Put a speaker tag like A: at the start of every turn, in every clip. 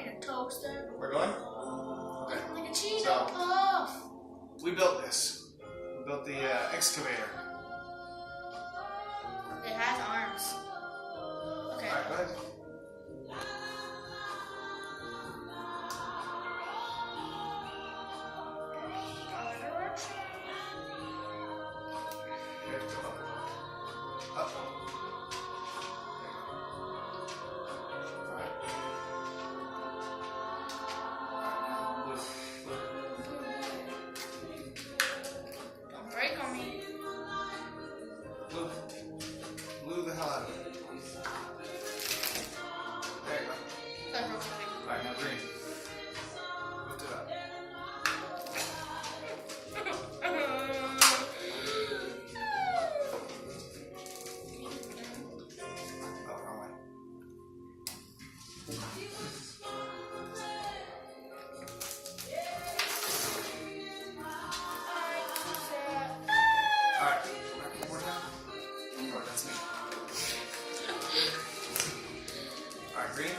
A: and toaster.
B: We're going? Okay.
A: Like a Cheeto
B: So-
A: puff.
B: We built this. We built the excavator.
A: It has arms. Okay.
B: Alright, go ahead. You have to go up. Up. Alright. Alright,
A: Don't break on me.
B: now blue the hell out of it. There you go.
A: That broke on me.
B: Alright, now green. Lift it up. Oh, wrong way. Alright, back one more time. Oh, that's me. Alright, green.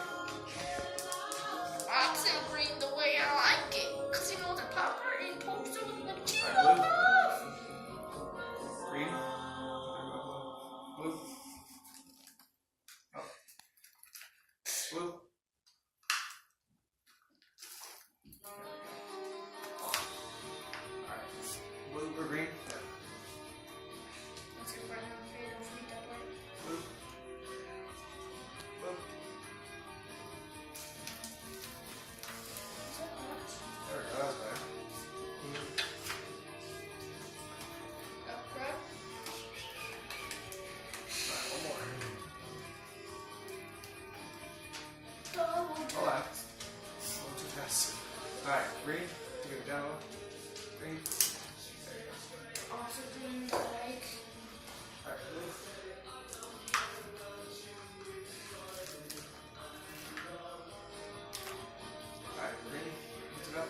A: I'm still green the way I like it. Cause you know the popper and toaster with the Cheeto
B: Alright, blue.
A: puff.
B: Green. Blue. Oh. Blue. Alright. Blue or green? Yeah.
A: Let's see if I have a fatal feet that way.
B: Blue. Blue. There we go, that's better. Blue.
A: Okay.
B: Alright, one more.
A: Double.
B: Relax. A little too fast. Alright, green. Take it down a little. Green. There you go.
A: Also green like.
B: Alright, blue. Alright, green. Lift it up.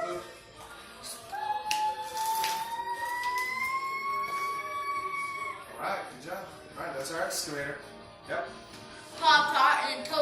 B: Blue. Alright, good job. Alright, that's our excavator. Yep.
A: Pop, pot, and toast.